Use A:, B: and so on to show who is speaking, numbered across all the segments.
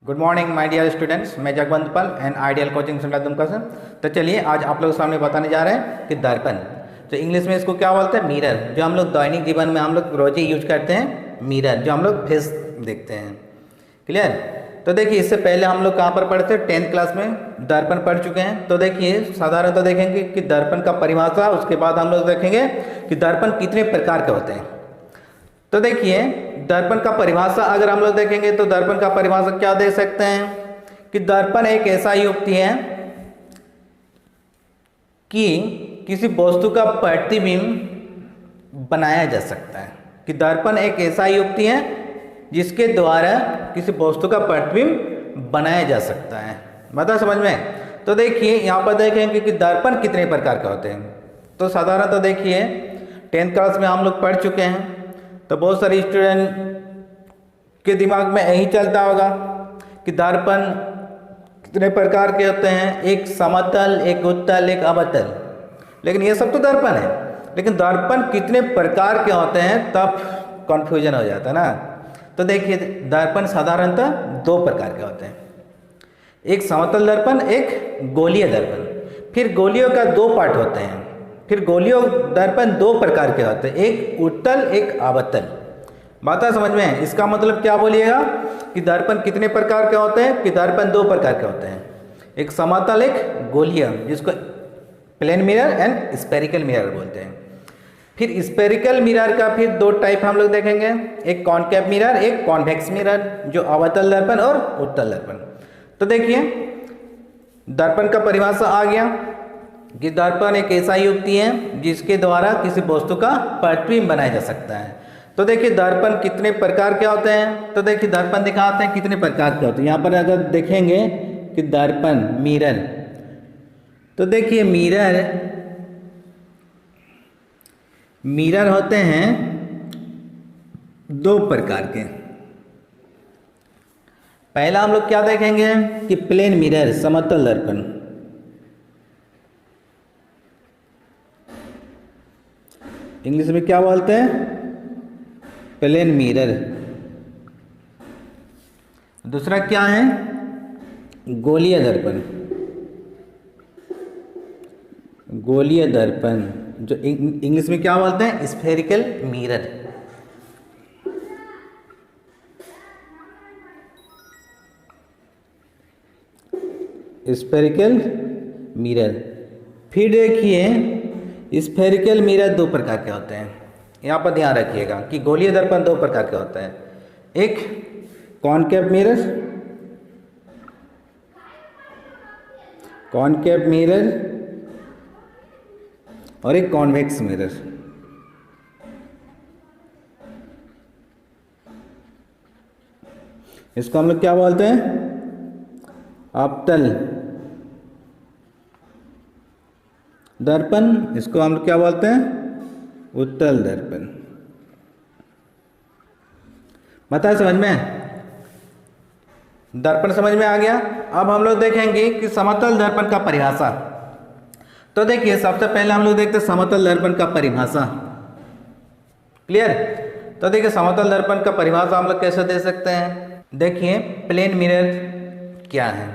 A: Good morning my dear students, मैं Jagwant Pal and ideal coaching centre Dumka से। तो चलिए आज आप लोगों के सामने बताने जा रहे हैं कि दर्पण, तो इंग्लिश में इसको क्या बोलते हैं, मिरर, जो हम लोग दैनिक जीवन में हम लोग रोज ही यूज करते हैं। मिरर जो हम लोग फेस देखते हैं। क्लियर। तो देखिए इससे पहले हम लोग कहाँ पर पढ़ते हैं, 10th क्लास में दर्पण पढ़ चुके हैं। तो देखिए साधारणतः देखेंगे कि दर्पण का परिभाषा, उसके बाद हम लोग देखेंगे कि दर्पण कितने प्रकार के होते हैं। तो देखिए दर्पण का परिभाषा अगर हम लोग देखेंगे तो दर्पण का परिभाषा क्या दे सकते हैं कि दर्पण एक ऐसा युक्ति है कि किसी वस्तु का प्रतिबिंब बनाया जा सकता है। कि दर्पण एक ऐसा युक्ति है जिसके द्वारा किसी वस्तु का प्रतिबिंब बनाया जा सकता है। बता समझ में। तो देखिए यहाँ पर देखेंगे कि दर्पण कितने प्रकार के होते हैं। तो साधारणतः देखिए 10th क्लास में हम लोग पढ़ चुके हैं, तो बहुत सारे स्टूडेंट के दिमाग में यही चलता होगा कि दर्पण कितने प्रकार के होते हैं, एक समतल, एक उत्तल, एक अवतल। लेकिन ये सब तो दर्पण है, लेकिन दर्पण कितने प्रकार के होते हैं तब कन्फ्यूजन हो जाता है ना। तो देखिए दर्पण साधारणतः दो प्रकार के होते हैं, एक समतल दर्पण, एक गोलीय दर्पण। फिर गोलियों का दो पार्ट होते हैं। फिर गोलियों दर्पण दो प्रकार के होते हैं, एक उत्तल, एक अवतल। बात है समझ में। इसका मतलब क्या बोलिएगा कि दर्पण कितने प्रकार के होते हैं, कि दर्पण दो प्रकार के होते हैं, एक समतल, एक गोलीय, जिसको plane mirror and spherical mirror बोलते हैं। फिर स्फेरिकल मिरर का फिर दो टाइप हम लोग देखेंगे, एक कॉनकेव मिरर, एक कॉन्वेक्स मिरर, जो अवतल दर्पण और उत्तल दर्पण। तो देखिए दर्पण का परिभाषा आ गया कि दर्पण एक ऐसा युक्ति है जिसके द्वारा किसी वस्तु का प्रतिबिंब बनाया जा सकता है। तो देखिए दर्पण कितने प्रकार के होते हैं। तो देखिए दर्पण दिखाते हैं कितने प्रकार के होते हैं। यहाँ पर अगर देखेंगे कि दर्पण मिरर, तो देखिए मिरर होते हैं दो प्रकार के। पहला हम लोग क्या देखेंगे कि प्लेन मिरर, समतल दर्पण। इंग्लिश में क्या बोलते हैं, प्लेन मिरर। दूसरा क्या है, गोलीय दर्पण। गोलीय दर्पण जो इंग्लिश में क्या बोलते हैं, स्फेरिकल मिरर। Spherical mirror. फिर देखिए स्फेरिकल मिरर दो प्रकार के होते हैं। यहाँ पर ध्यान रखिएगा कि गोलीय दर्पण दो प्रकार के होते हैं, एक कॉनकेव मिरर, कॉनकेव मिरर, और एक कॉन्वेक्स मिरर। इसको हम लोग क्या बोलते हैं, अवतल दर्पण। इसको हम लोग क्या बोलते हैं, उत्तल दर्पण। बताए समझ में। दर्पण समझ में आ गया। अब हम लोग देखेंगे कि समतल दर्पण का परिभाषा। तो देखिए सबसे पहले हम लोग देखते हैं समतल दर्पण का परिभाषा। क्लियर। तो देखिए समतल दर्पण का परिभाषा हम लोग कैसे दे सकते हैं। देखिए प्लेन मिरर क्या है।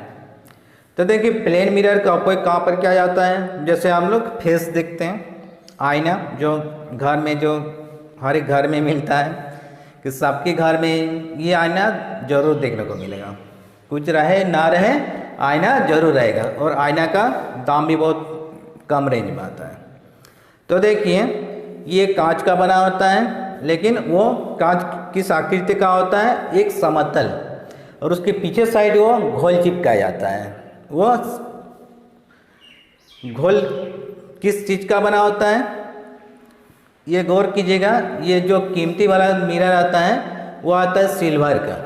A: तो देखिए प्लेन मिरर का उपयोग कहाँ पर किया जाता है, जैसे हम लोग फेस देखते हैं, आईना जो घर में, जो हर एक घर में मिलता है, कि सबके घर में ये आईना जरूर देखने को मिलेगा। कुछ रहे ना रहे आईना जरूर रहेगा, और आईना का दाम भी बहुत कम रेंज में आता है। तो देखिए ये कांच का बना होता है, लेकिन वो कांच किस आकृति का होता है, एक समतल, और उसके पीछे साइड वो घोल चिपकाया जाता है। वो घोल किस चीज़ का बना होता है, ये गौर कीजिएगा, ये जो कीमती वाला मिरर आता है वो आता है सिल्वर का,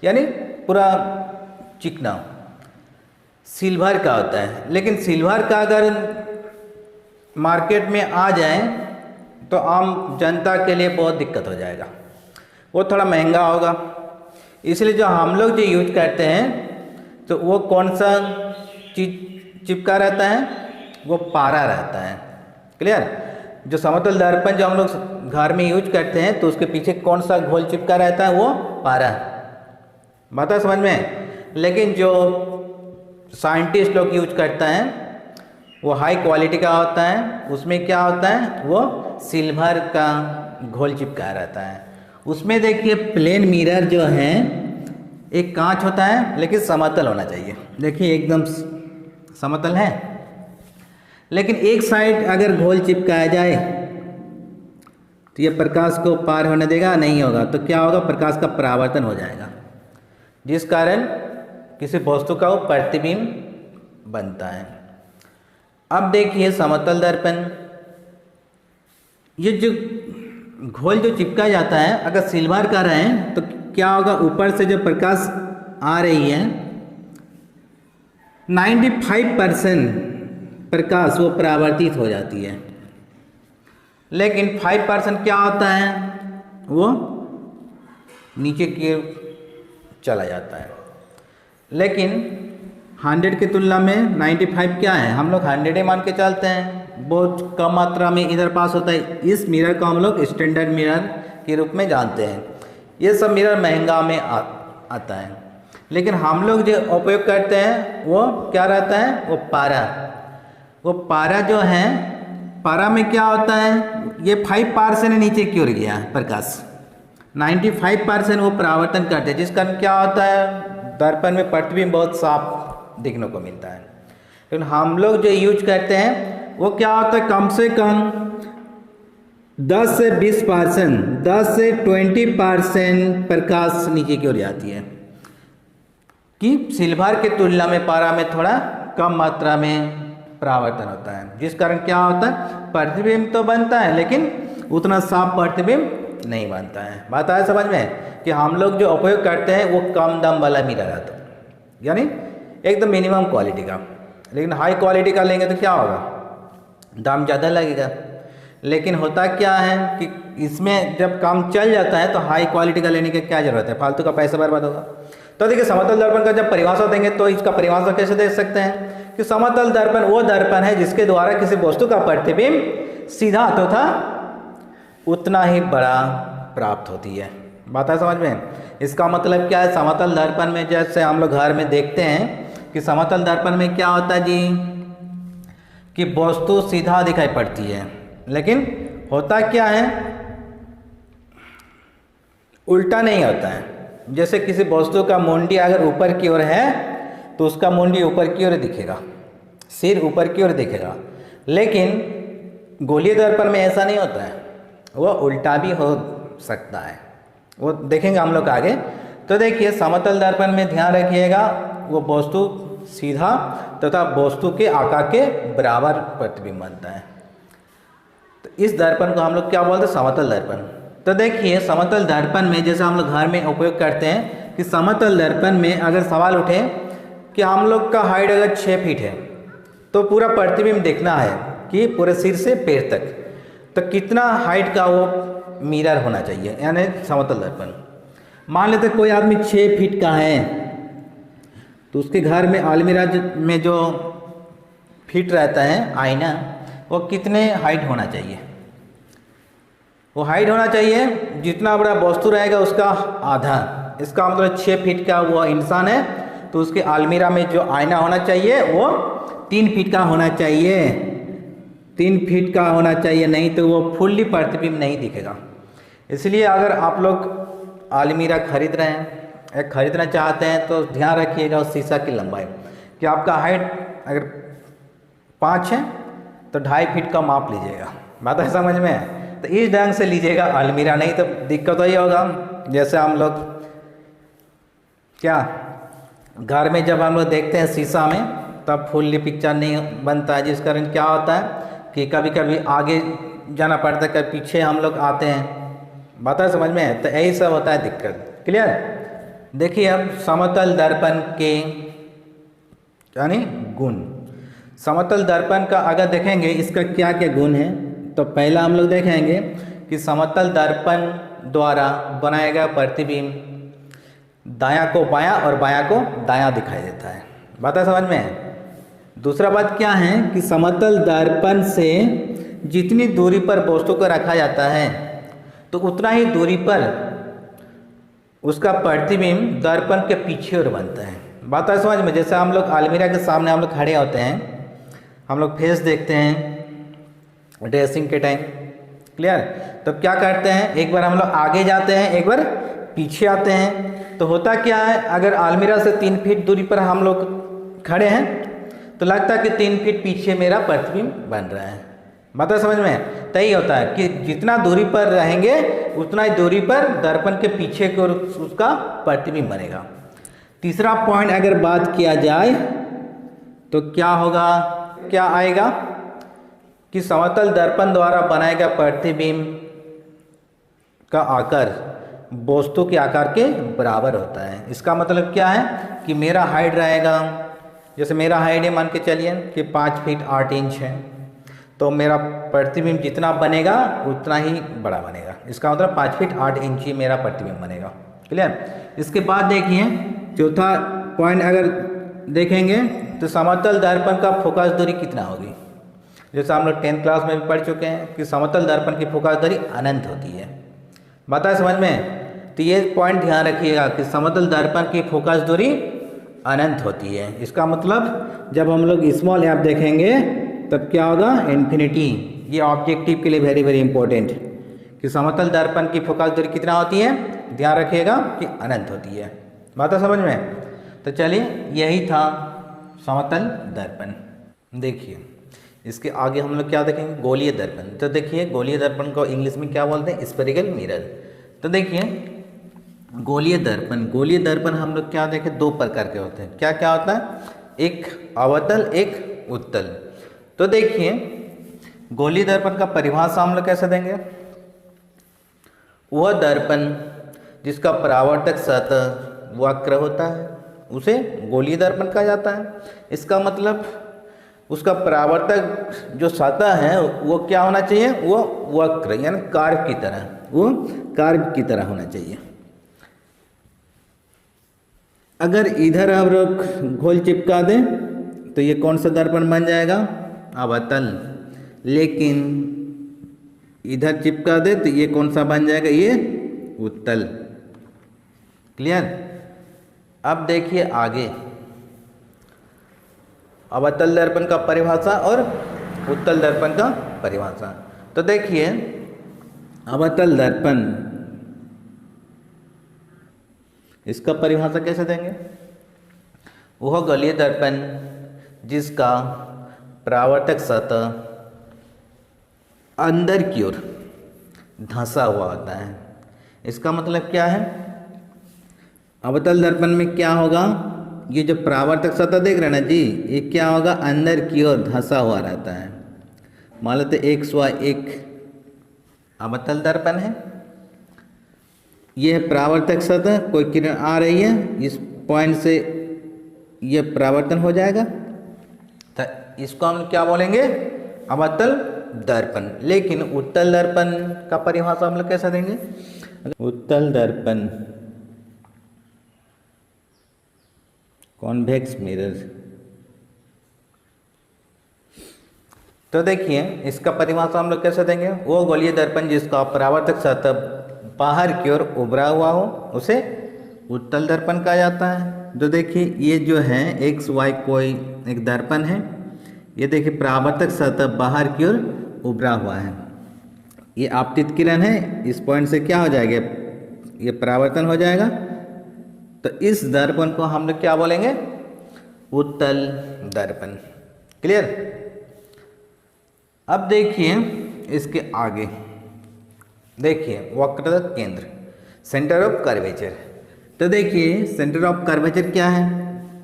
A: यानी पूरा चिकना सिल्वर का होता है। लेकिन सिल्वर का अगर मार्केट में आ जाए तो आम जनता के लिए बहुत दिक्कत हो जाएगा, वो थोड़ा महंगा होगा। इसलिए जो हम लोग जो यूज करते हैं तो वो कौन सा चीज चिपका रहता है, वो पारा रहता है। क्लियर। जो समतल दर्पण जो हम लोग घर में यूज करते हैं तो उसके पीछे कौन सा घोल चिपका रहता है, वो पारा। बात है समझ में। लेकिन जो साइंटिस्ट लोग यूज करता है वो हाई क्वालिटी का होता है। उसमें क्या होता है, वो सिल्वर का घोल चिपकाया रहता है। उसमें देखिए प्लेन मिरर जो है एक कांच होता है, लेकिन समतल होना चाहिए। देखिए एकदम समतल है, लेकिन एक साइड अगर घोल चिपकाया जाए तो ये प्रकाश को पार होने देगा, नहीं होगा तो क्या होगा, प्रकाश का परावर्तन हो जाएगा, जिस कारण किसी वस्तु का वो प्रतिबिंब बनता है। अब देखिए समतल दर्पण, ये जो घोल जो चिपका जाता है अगर सिल्वर का रहे तो क्या होगा, ऊपर से जो प्रकाश आ रही है 95% प्रकाश वो परावर्तित हो जाती है, लेकिन 5% क्या होता है, वो नीचे की ओर चला जाता है। लेकिन 100 की तुलना में 95 क्या है, हम लोग 100 ही मान के चलते हैं, बहुत कम मात्रा में इधर पास होता है। इस मिरर को हम लोग स्टैंडर्ड मिरर के रूप में जानते हैं। ये सब मिरर महंगा में आता है, लेकिन हम लोग जो उपयोग करते हैं वो क्या रहता है, वो पारा। वो पारा जो है, पारा में क्या होता है, ये 5% नीचे की ओर गया है प्रकाश, 95% वो परावर्तन करते हैं, जिस कारण क्या होता है, दर्पण में प्रतिबिंब बहुत साफ दिखने को मिलता है। लेकिन हम लोग जो यूज करते हैं वो क्या होता है, कम से कम 10 से 20%, 10 से 20% प्रकाश नीचे की ओर जाती है, कि सिल्वर के तुलना में पारा में थोड़ा कम मात्रा में परावर्तन होता है, जिस कारण क्या होता है, प्रतिबिंब तो बनता है लेकिन उतना साफ प्रतिबिंब नहीं बनता है। बात आया समझ में, कि हम लोग जो उपयोग करते हैं वो कम दाम वाला मिरर आता है, यानी एकदम मिनिमम क्वालिटी का। लेकिन हाई क्वालिटी का लेंगे तो क्या होगा, दाम ज़्यादा लगेगा। लेकिन होता क्या है कि इसमें जब काम चल जाता है तो हाई क्वालिटी का लेने की क्या ज़रूरत है, फालतू का पैसा बर्बाद होगा। तो देखिए समतल दर्पण का जब परिभाषा देंगे तो इसका परिभाषा कैसे दे सकते हैं, कि समतल दर्पण वो दर्पण है जिसके द्वारा किसी वस्तु का प्रतिबिंब सीधा तथा उतना ही बड़ा प्राप्त होती है। बात है समझ में। इसका मतलब क्या है, समतल दर्पण में जैसे हम लोग घर में देखते हैं कि समतल दर्पण में क्या होता है जी, कि वस्तु सीधा दिखाई पड़ती है, लेकिन होता क्या है, उल्टा नहीं होता है। जैसे किसी वस्तु का मुंडी अगर ऊपर की ओर है तो उसका मुंडी ऊपर की ओर दिखेगा, सिर ऊपर की ओर दिखेगा, लेकिन गोलीय दर्पण में ऐसा नहीं होता है, वो उल्टा भी हो सकता है, वो देखेंगे हम लोग आगे। तो देखिए समतल दर्पण में ध्यान रखिएगा, वो वस्तु सीधा तथा वस्तु के आकार के बराबर प्रतिबिंब बनता है। तो इस दर्पण को हम लोग क्या बोलते हैं, समतल दर्पण। तो देखिए समतल दर्पण में जैसे हम लोग घर में उपयोग करते हैं, कि समतल दर्पण में अगर सवाल उठे कि हम लोग का हाइट अगर 6 फीट है तो पूरा प्रतिबिंब देखना है कि पूरे सिर से पैर तक, तो कितना हाइट का वो मिरर होना चाहिए, यानी समतल दर्पण। मान लेते कोई आदमी 6 फीट का है तो उसके घर में अलमीरा में जो फिट रहता है आईना, वो कितने हाइट होना चाहिए, वो हाइट होना चाहिए जितना बड़ा वस्तु रहेगा उसका आधा। इसका मतलब 6 फीट का वो इंसान है तो उसके अलमीरा में जो आईना होना चाहिए वो 3 फीट का होना चाहिए, 3 फीट का होना चाहिए, नहीं तो वो फुल्ली प्रतिबिंब नहीं दिखेगा। इसलिए अगर आप लोग अलमीरा खरीद रहे हैं, खरीदना चाहते हैं, तो ध्यान रखिएगा उस शीशा की लंबाई, कि आपका हाइट अगर 5 है तो 2.5 फीट का माप लीजिएगा। बात है समझ में। तो इस ढंग से लीजिएगा अलमीरा, नहीं तो दिक्कत वही होगा जैसे हम लोग क्या घर में जब हम लोग देखते हैं शीशा में तब फुल्ली पिक्चर नहीं बनता है, जिस कारण क्या होता है कि कभी कभी आगे जाना पड़ता है, कभी पीछे हम लोग आते हैं। बात है समझ में। तो यही सब होता है दिक्कत। क्लियर। देखिए अब समतल दर्पण के यानी गुण। समतल दर्पण का अगर देखेंगे इसका क्या क्या गुण है, तो पहला हम लोग देखेंगे कि समतल दर्पण द्वारा बनाया गया प्रतिबिंब दायां को बायां और बायां को दायां दिखाई देता है। बात है समझ में। दूसरा बात क्या है कि समतल दर्पण से जितनी दूरी पर वस्तु को रखा जाता है तो उतना ही दूरी पर उसका प्रतिबिंब दर्पण के पीछे और बनता है। बात है समझ में? जैसे हम लोग अलमीरा के सामने हम लोग खड़े होते हैं, हम लोग फेस देखते हैं ड्रेसिंग के टाइम, क्लियर? तब क्या करते हैं, एक बार हम लोग आगे जाते हैं, एक बार पीछे आते हैं। तो होता क्या है, अगर अलमीरा से 3 फीट दूरी पर हम लोग खड़े हैं तो लगता है कि 3 फीट पीछे मेरा प्रतिबिंब बन रहा है। बात समझ में? तो यही होता है कि जितना दूरी पर रहेंगे उतना ही दूरी पर दर्पण के पीछे की ओर उसका प्रतिबिंब बनेगा। तीसरा पॉइंट अगर बात किया जाए तो क्या होगा, क्या आएगा कि समतल दर्पण द्वारा बनाए गए प्रतिबिंब का आकार वस्तु के आकार के बराबर होता है। इसका मतलब क्या है कि मेरा हाइट रहेगा, जैसे मेरा हाइट है मान के चलिए कि 5 फीट 8 इंच है, तो मेरा प्रतिबिंब जितना बनेगा उतना ही बड़ा बनेगा। इसका मतलब 5 फीट 8 इंच ही मेरा प्रतिबिंब बनेगा, क्लियर? इसके बाद देखिए चौथा पॉइंट अगर देखेंगे तो समतल दर्पण का फोकस दूरी कितना होगी। जैसे हम लोग 10th क्लास में भी पढ़ चुके हैं कि समतल दर्पण की फोकस दूरी अनंत होती है। बताए समझ में? तो ये पॉइंट ध्यान रखिएगा कि समतल दर्पण की फोकस दूरी अनंत होती है। इसका मतलब जब हम लोग स्मॉल एफ देखेंगे तब क्या होगा, इन्फिनिटी। ये ऑब्जेक्टिव के लिए वेरी वेरी इंपॉर्टेंट कि समतल दर्पण की फोकस दूरी कितना होती है, ध्यान रखिएगा कि अनंत होती है। बात समझ में? तो चलिए यही था समतल दर्पण। देखिए इसके आगे हम लोग क्या देखेंगे, गोलीय दर्पण। तो देखिए गोलीय दर्पण को इंग्लिश में क्या बोलते हैं, स्फेरिकल मिरर। तो देखिए गोलीय दर्पण, गोलीय दर्पण हम लोग क्या देखें, 2 प्रकार के होते हैं। क्या क्या होता है, एक अवतल एक उत्तल। तो देखिए गोलीय दर्पण का परिभाषा हम लोग कैसे देंगे, वह दर्पण जिसका परावर्तक सतह वक्र होता है उसे गोलीय दर्पण कहा जाता है। इसका मतलब उसका परावर्तक जो सतह है वो क्या होना चाहिए, वो वक्र यानी कार्व की तरह, वो कार्व की तरह होना चाहिए। अगर इधर हम लोग घोल चिपका दें तो ये कौन सा दर्पण बन जाएगा, अवतल। लेकिन इधर चिपका दे तो ये कौन सा बन जाएगा, ये उत्तल। क्लियर? अब देखिए आगे अवतल दर्पण का परिभाषा और उत्तल दर्पण का परिभाषा। तो देखिए अवतल दर्पण, इसका परिभाषा कैसे देंगे, वह गोलीय दर्पण जिसका परावर्तक सतह अंदर की ओर धंसा हुआ होता है। इसका मतलब क्या है, अवतल दर्पण में क्या होगा, ये जो परावर्तक सतह देख रहे हैं ना जी, ये क्या होगा, अंदर की ओर धंसा हुआ रहता है। मान लेते XY एक अवतल दर्पण है, यह परावर्तक सतह, कोई किरण आ रही है, इस पॉइंट से यह परावर्तन हो जाएगा, तो इसको हम क्या बोलेंगे, अवतल दर्पण। लेकिन उत्तल दर्पण का परिभाषा हम लोग कैसे देंगे, उत्तल दर्पण कॉन्वेक्स मिरर। तो देखिए इसका परिभाषा हम लोग कैसे देंगे, वो गोलीय दर्पण जिसका परावर्तक सतह बाहर की ओर उभरा हुआ हो उसे उत्तल दर्पण कहा जाता है। तो देखिए ये जो है XY कोई एक दर्पण है, ये देखिए परावर्तक सतह बाहर की ओर उभरा हुआ है, ये आपतित किरण है, इस पॉइंट से क्या हो जाएगा, ये परावर्तन हो जाएगा। तो इस दर्पण को हम लोग क्या बोलेंगे, उत्तल दर्पण। क्लियर? अब देखिए इसके आगे देखिए वक्रता केंद्र, सेंटर ऑफ कर्वेचर। तो देखिए सेंटर ऑफ कर्वेचर क्या है,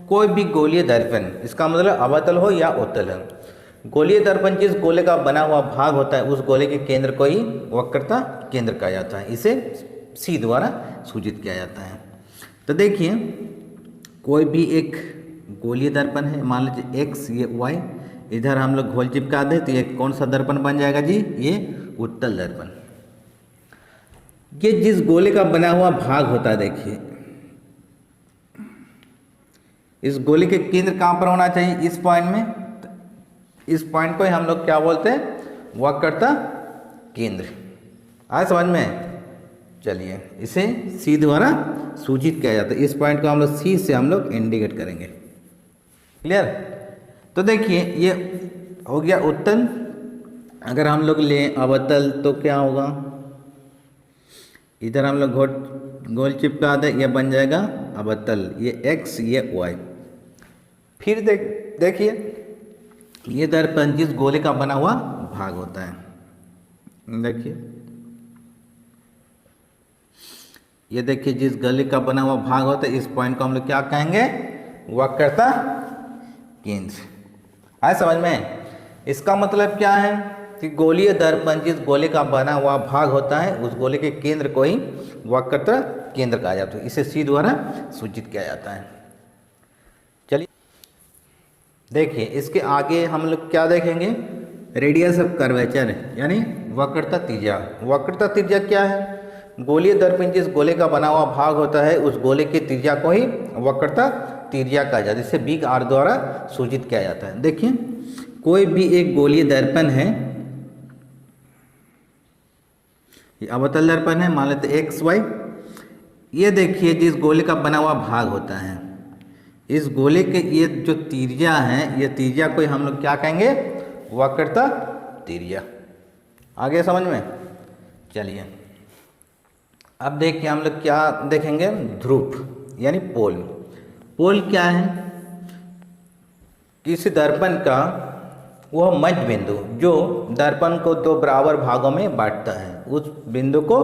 A: कोई भी गोलीय दर्पण, इसका मतलब अवतल हो या उत्तल हो, गोलीय दर्पण जिस गोले का बना हुआ भाग होता है उस गोले के केंद्र को ही वक्रता केंद्र कहा जाता है, इसे C द्वारा सूचित किया जाता है। तो देखिए कोई भी एक गोलीय दर्पण है, मान लीजिए X ये Y, इधर हम लोग घोल चिपका दें तो ये कौन सा दर्पण बन जाएगा जी, ये उत्तल दर्पण। ये जिस गोले का बना हुआ भाग होता है, देखिए इस गोले के केंद्र कहाँ पर होना चाहिए, इस पॉइंट में। इस पॉइंट को ही हम लोग क्या बोलते हैं, वक्रता केंद्र। आए समझ में? चलिए इसे सी द्वारा सूचित किया जाता है। इस पॉइंट को हम लोग सी से हम लोग इंडिकेट करेंगे। क्लियर। तो देखिए ये हो गया उत्तल। अगर हम लोग लें अवतल तो क्या होगा, इधर हम लोग गोल चिपका दें, यह बन जाएगा अवतल, ये एक्स ये वाई। फिर देखिए ये दर्पण जिस गोले का बना हुआ भाग होता है, देखिए ये देखिए जिस गोले का बना हुआ भाग होता है, इस पॉइंट को हम लोग क्या कहेंगे, वक्रता केंद्र। आए समझ में। इसका मतलब क्या है कि गोलीय दर्पण जिस गोले का बना हुआ भाग होता है उस गोले के केंद्र को ही वक्रता केंद्र कहा जाता है। इसे सी द्वारा सूचित किया जाता है। चलिए देखिए इसके आगे हम लोग क्या देखेंगे, रेडियस ऑफ कर्वेचर यानी वक्रता त्रिज्या। वक्रता त्रिज्या क्या है, गोलीय दर्पण जिस गोले का बना हुआ भाग होता है उस गोले की त्रिज्या को ही वक्रता त्रिज्या कहा जाता है। इसे बिग आर द्वारा सूचित किया जाता है। देखिए कोई भी एक गोलीय दर्पण है, ये अवतल दर्पण है, मान लेते एक्स वाई। ये देखिए जिस गोले का बना हुआ भाग होता है, इस गोले के ये जो त्रिज्या है, ये त्रिज्या को हम लोग क्या कहेंगे, वक्रता त्रिज्या। आगे समझ में। चलिए अब देखिए हम लोग क्या देखेंगे, ध्रुव यानी पोल। पोल क्या है, किसी दर्पण का वह मध्य बिंदु जो दर्पण को दो बराबर भागों में बांटता है, उस बिंदु को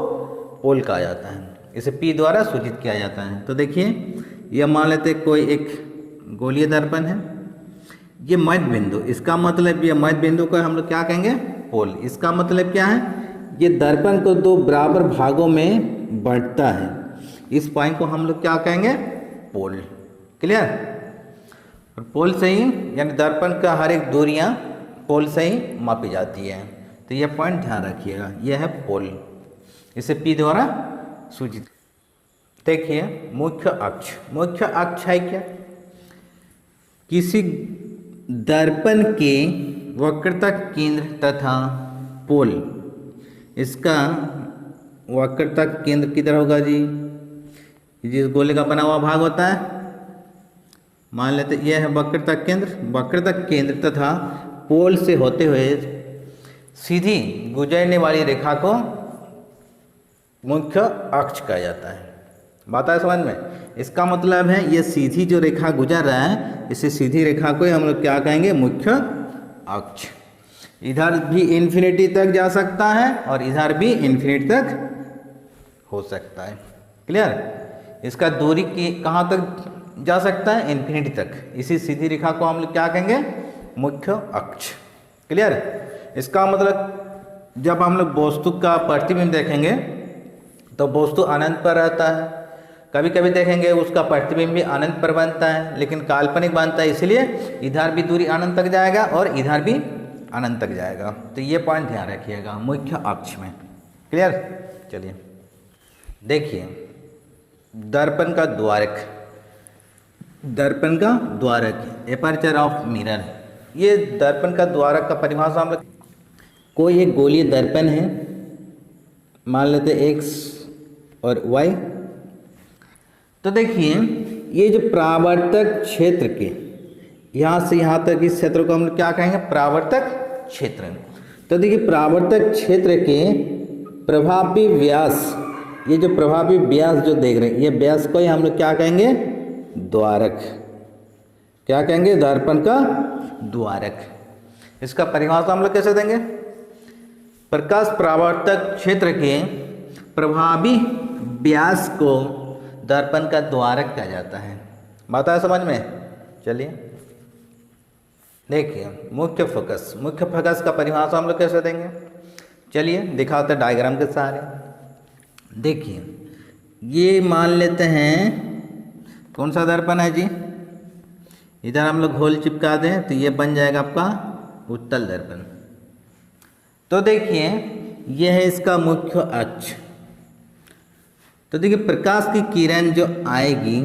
A: पोल कहा जाता है। इसे पी द्वारा सूचित किया जाता है। तो देखिए यह मान लेते कोई एक गोलीय दर्पण है, ये मध्य बिंदु, इसका मतलब ये मध्य बिंदु को हम लोग क्या कहेंगे, पोल। इसका मतलब क्या है, ये दर्पण को दो बराबर भागों में बांटता है, इस पॉइंट को हम लोग क्या कहेंगे, पोल। क्लियर। और पोल से ही यानी दर्पण का हर एक दूरियां पोल से ही मापी जाती है। तो यह पॉइंट ध्यान रखिएगा, यह है पोल। इसे पी द्वारा सूचित। देखिए मुख्य अक्ष। मुख्य अक्ष है क्या, किसी दर्पण के वक्रता केंद्र तथा पोल, इसका वक्रता केंद्र किधर होगा जी, जिस गोले का बना हुआ भाग होता है, मान लेते यह है वक्रता केंद्र। वक्रता केंद्र तथा पोल से होते हुए सीधी गुजरने वाली रेखा को मुख्य अक्ष कहा जाता है। बात है समझ में। इसका मतलब है ये सीधी जो रेखा गुजर रहा है, इसे सीधी रेखा को हम लोग क्या कहेंगे, मुख्य अक्ष। इधर भी इन्फिनिटी तक जा सकता है और इधर भी इन्फिनिटी तक हो सकता है। क्लियर। इसका दूरी की कहाँ तक जा सकता है, इन्फिनिटी तक। इसी सीधी रेखा को हम लोग क्या कहेंगे, मुख्य अक्ष। क्लियर। इसका मतलब जब हम लोग वस्तु का प्रतिबिंब देखेंगे तो वस्तु अनंत पर रहता है, कभी कभी देखेंगे उसका प्रतिबिंब भी अनंत पर बनता है, लेकिन काल्पनिक बनता है, इसलिए इधर भी दूरी अनंत तक जाएगा और इधर भी अनंत तक जाएगा। तो ये पॉइंट ध्यान रखिएगा मुख्य अक्ष में। क्लियर। चलिए देखिए दर्पण का द्वारक। दर्पण का द्वारक, एपर्चर ऑफ मिरर। ये दर्पण का द्वारक का परिभाषा हम लोग, कोई एक गोलीय दर्पण है, मान लेते एक्स और वाई। तो देखिए ये जो परावर्तक क्षेत्र के यहाँ से यहाँ तक इस क्षेत्र को हम लोग क्या कहेंगे, परावर्तक क्षेत्र। तो देखिए परावर्तक क्षेत्र के प्रभावी व्यास, ये जो प्रभावी व्यास जो देख रहे हैं, ये व्यास को ही हम लोग क्या कहेंगे, द्वारक। क्या कहेंगे, दर्पण का द्वारक। इसका परिभाषा हम लोग कैसे देंगे, प्रकाश परावर्तक क्षेत्र के प्रभावी व्यास को दर्पण का द्वारक कहा जाता है। बात है समझ में। चलिए देखिए मुख्य फोकस। मुख्य फोकस का परिभाषा हम लोग कैसे देंगे, चलिए दिखाते डायग्राम के सहारे। देखिए ये मान लेते हैं कौन सा दर्पण है जी, इधर हम लोग होल चिपका दें तो ये बन जाएगा आपका उत्तल दर्पण। तो देखिए यह है इसका मुख्य अक्ष। तो देखिए प्रकाश की किरण जो आएगी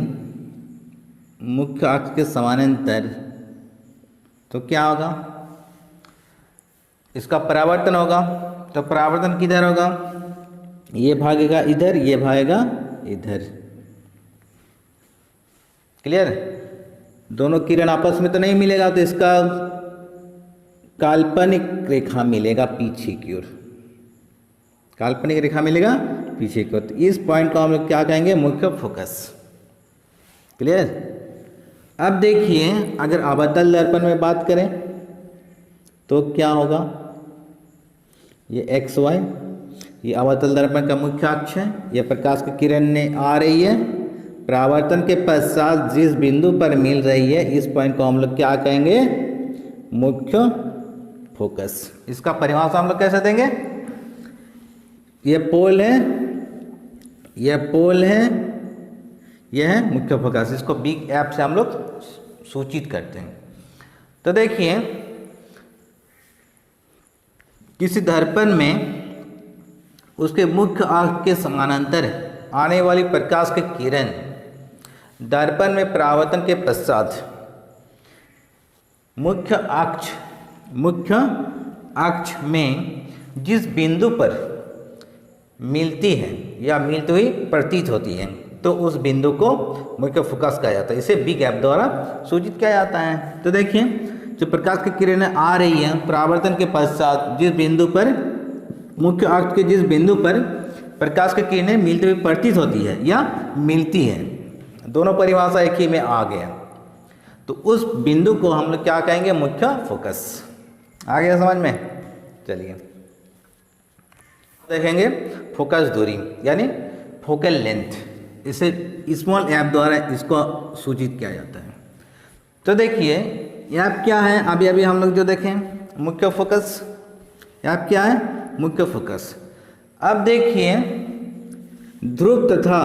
A: मुख्य अक्ष के समानांतर, तो क्या होगा, इसका परावर्तन होगा। तो परावर्तन किधर होगा, ये भागेगा इधर, ये भागेगा इधर। क्लियर? दोनों किरण आपस में तो नहीं मिलेगा, तो इसका काल्पनिक रेखा मिलेगा पीछे की ओर, काल्पनिक रेखा मिलेगा पीछे की ओर। तो इस पॉइंट को हम लोग क्या कहेंगे? मुख्य फोकस। क्लियर? अब देखिए, अगर अवतल दर्पण में बात करें तो क्या होगा? ये एक्स वाई, ये अवतल दर्पण का मुख्य अक्ष है। यह प्रकाश की किरण ने आ रही है, परावर्तन के पश्चात जिस बिंदु पर मिल रही है, इस पॉइंट को हम लोग क्या कहेंगे? मुख्य फोकस। इसका परिभाषा हम लोग कैसे देंगे? ये पोल है, यह पोल है, यह है मुख्य फोकस। इसको बिग एफ से हम लोग सूचित करते हैं। तो देखिए, किसी दर्पण में उसके मुख्य अक्ष के समानांतर आने वाली प्रकाश की किरण दर्पण में परावर्तन के पश्चात मुख्य अक्ष में जिस बिंदु पर मिलती है या मिलती हुई प्रतीत होती है, तो उस बिंदु को मुख्य फोकस कहा जाता है। इसे बिग एफ द्वारा सूचित किया जाता है। तो देखिए, जो प्रकाश की किरणें आ रही हैं, परावर्तन के पश्चात जिस बिंदु पर, मुख्य अक्ष के जिस बिंदु पर प्रकाश की किरणें मिलती हुई प्रतीत होती है या मिलती है, दोनों परिभाषा एक ही में आ गया, तो उस बिंदु को हम लोग क्या कहेंगे? मुख्य फोकस। आ गया समझ में? चलिए देखेंगे फोकस दूरी यानी फोकल लेंथ, इसे स्मॉल एफ द्वारा इसको सूचित किया जाता है। तो देखिए, एफ क्या है? अभी हम लोग जो देखें मुख्य फोकस, एफ क्या है? मुख्य फोकस। अब देखिए, ध्रुव तथा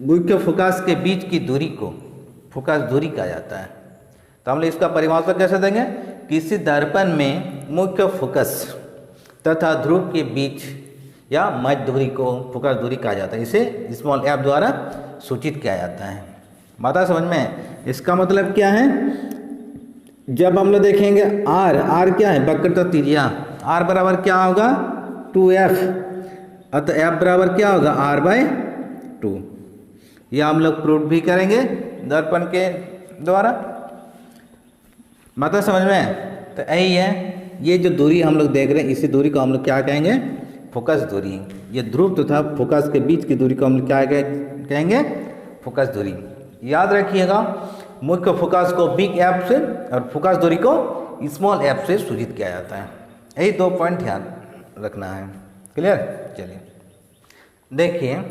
A: मुख्य फोकस के बीच की दूरी को फोकस दूरी कहा जाता है। तो हम लोग इसका परिभाषा कैसे देंगे? किसी दर्पण में मुख्य फोकस तथा ध्रुव के बीच या मध्य दूरी को फोकस दूरी कहा जाता है। इसे स्मॉल एफ द्वारा सूचित किया जाता है। बात समझ में? इसका मतलब क्या है? जब हम लोग देखेंगे आर क्या है? वक्रता त्रिज्या। आर बराबर क्या होगा? 2f, अतः एफ बराबर क्या होगा? r/2। यह हम लोग प्रूव भी करेंगे दर्पण के द्वारा। मतलब समझ में? तो यही है, ये जो दूरी हम लोग देख रहे हैं, इसी दूरी को हम लोग क्या कहेंगे? फोकस दूरी। ये ध्रुव तथा फोकस के बीच की दूरी को हम लोग क्या कहेंगे? फोकस दूरी। याद रखिएगा, मुख्य फोकस को बिग एफ से और फोकस दूरी को स्मॉल एफ से सूचित किया जाता है। यही 2 पॉइंट ध्यान रखना है। क्लियर? चलिए देखिए,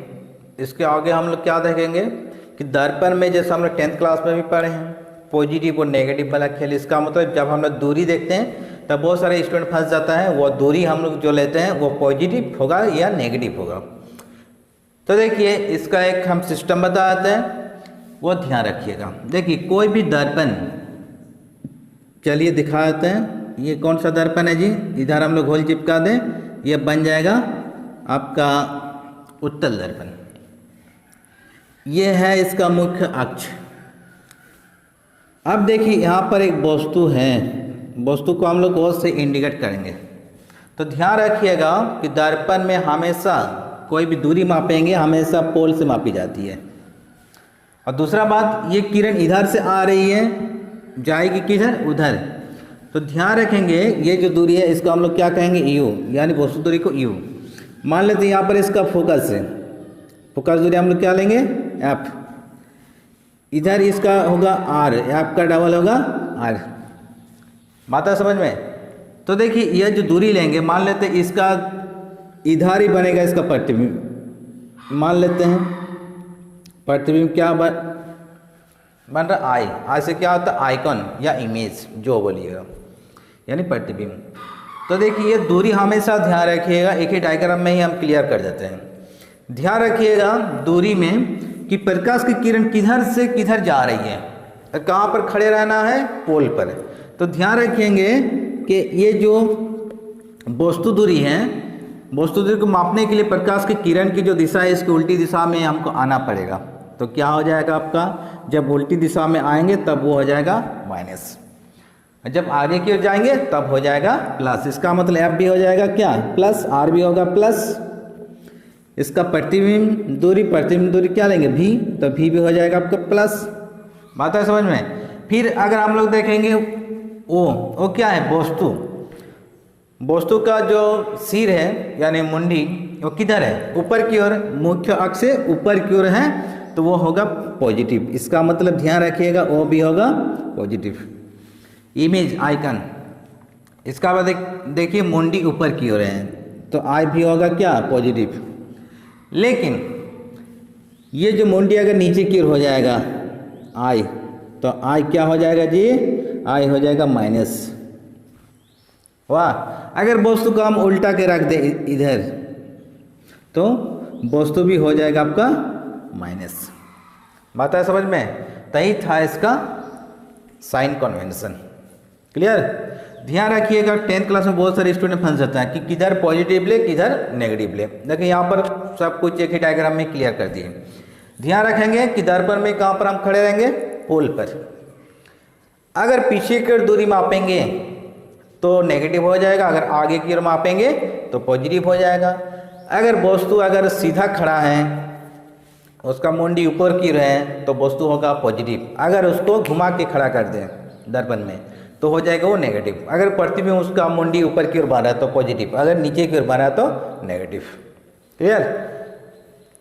A: इसके आगे हम लोग क्या देखेंगे कि दर्पण में, जैसे हम लोग 10th क्लास में भी पढ़े हैं, पॉजिटिव और नेगेटिव वाला खेल। इसका मतलब जब हम लोग दूरी देखते हैं तब बहुत सारे स्टूडेंट फंस जाता है, वो दूरी हम लोग जो लेते हैं वो पॉजिटिव होगा या नेगेटिव होगा। तो देखिए, इसका एक हम सिस्टम बताते हैं, वो ध्यान रखिएगा। देखिए, कोई भी दर्पण, चलिए दिखाते हैं। ये कौन सा दर्पण है जी? इधर हम लोग होल चिपका दें, ये बन जाएगा आपका उत्तल दर्पण। ये है इसका मुख्य अक्ष। अब देखिए, यहाँ पर एक वस्तु है, वस्तु को हम लोग गौर से इंडिकेट करेंगे। तो ध्यान रखिएगा कि दर्पण में हमेशा कोई भी दूरी मापेंगे, हमेशा पोल से मापी जाती है। और दूसरा बात, ये किरण इधर से आ रही है, जाएगी किधर? उधर। तो ध्यान रखेंगे, ये जो दूरी है इसको हम लोग क्या कहेंगे? यू, यानी वस्तु दूरी को यू मान लेते हैं। यहाँ पर इसका फोकस है, फोकस दूरी हम लोग क्या लेंगे? एफ। इधर इसका होगा आर, एफ का डबल होगा आर। बात है समझ में? तो देखिए, यह जो दूरी लेंगे, मान लेते हैं इसका इधर ही बनेगा इसका प्रतिबिंब। मान लेते हैं प्रतिबिंब क्या बन रहा? आई से क्या होता है? आइकॉन या इमेज, जो बोलिएगा, यानी प्रतिबिंब। तो देखिए, ये दूरी हमेशा ध्यान रखिएगा, एक ही डायग्राम में ही हम क्लियर कर देते हैं। ध्यान रखिएगा दूरी में कि प्रकाश की किरण किधर से किधर जा रही है, कहाँ पर खड़े रहना है? पोल पर। तो ध्यान रखेंगे कि ये जो वस्तु दूरी है, वस्तु दूरी को मापने के लिए प्रकाश की किरण की जो दिशा है, इसकी उल्टी दिशा में हमको आना पड़ेगा। तो क्या हो जाएगा आपका? जब उल्टी दिशा में आएंगे तब वो हो जाएगा माइनस, जब आगे की ओर जाएंगे तब हो जाएगा प्लस। इसका मतलब एफ भी हो जाएगा क्या? प्लस, आर भी होगा प्लस। इसका प्रतिबिंब दूरी क्या लेंगे v, तो v भी हो जाएगा आपका प्लस। बात है समझ में। फिर अगर हम लोग देखेंगे ओ क्या है, वस्तु का जो सिर है यानी मुंडी वो किधर है, ऊपर की ओर, मुख्य अक्ष से ऊपर की ओर है, तो वो होगा पॉजिटिव। इसका मतलब ध्यान रखिएगा ओ भी होगा पॉजिटिव। इमेज आइकन, इसका बाद देखिए मुंडी ऊपर की ओर है तो आई भी होगा क्या, पॉजिटिव। लेकिन ये जो मुंडी अगर नीचे की ओर हो जाएगा आई, तो आई क्या हो जाएगा जी, आई हो जाएगा माइनस। वाह, अगर वस्तु को हम उल्टा के रख दे इधर तो वस्तु भी हो जाएगा आपका माइनस। बात है समझ में। तही था इसका साइन कन्वेंशन। क्लियर। ध्यान रखिएगा 10th क्लास में बहुत सारे स्टूडेंट फंस जाते हैं कि किधर पॉजिटिव ले किधर नेगेटिव ले। देखिए यहाँ पर सब कुछ एक ही डायग्राम में क्लियर कर दिए। ध्यान रखेंगे कि दर्पण में कहाँ पर हम खड़े रहेंगे, पोल पर। अगर पीछे की ओर दूरी मापेंगे तो नेगेटिव हो जाएगा, अगर आगे की ओर मापेंगे तो पॉजिटिव हो जाएगा। अगर वस्तु अगर सीधा खड़ा है, उसका मुंडी ऊपर की ओर है, तो वस्तु होगा पॉजिटिव। अगर उसको घुमा के खड़ा कर दें दर्पण में तो हो जाएगा वो नेगेटिव। अगर प्रतिबिंब उसका मुंडी ऊपर की ओर बन रहा है तो पॉजिटिव, अगर नीचे की ओर बन रहा है तो नेगेटिव। क्लियर।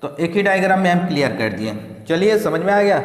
A: तो एक ही डायग्राम में हम क्लियर कर दिए। चलिए समझ में आ गया।